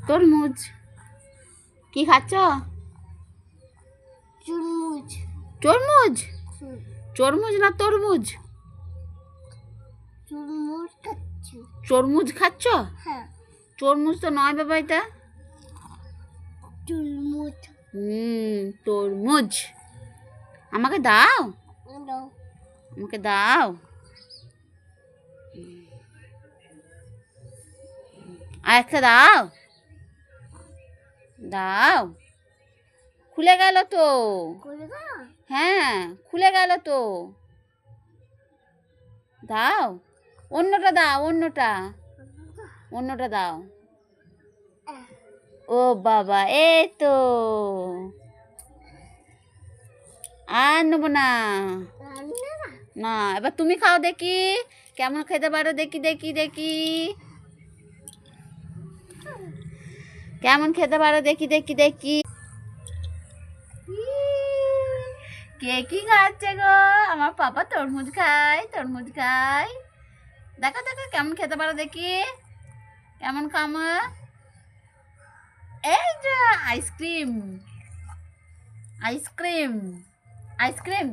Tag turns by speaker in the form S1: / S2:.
S1: তরমুজ। কি খাচ্ছ?
S2: তরমুজ।
S1: তরমুজ? তরমুজ না তরমুজ?
S2: তরমুজ খাচ্ছি।
S1: তরমুজ খাচ্ছ?
S2: হ্যাঁ।
S1: তরমুজ তো নয় বাবা, এটা
S2: তরমুজ।
S1: তরমুজ। আমাকে দাও,
S2: দাও।
S1: আমাকে দাও। আর একটা দাও, দাও। খুলে গেল তো।
S2: করে দাও।
S1: হ্যাঁ, খুলে গেল তো। দাও, অন্যটা দাও, অন্যটা, অন্যটা দাও। ও বাবা, এই তো। আর নেবো না। না, এবার তুমি খাও দেখি কেমন খেতে পারো। দেখি দেখি দেখি কেমন খেতে পারো। দেখি দেখি দেখি। কে কি খাচ্ছে গো? আমার পাপা তরমুজ খায়, তরমুজ খায়। দেখো দেখো কেমন খেতে পারো দেখি। কেমন খামো? এই যে আইসক্রিম, আইসক্রিম, আইসক্রিম।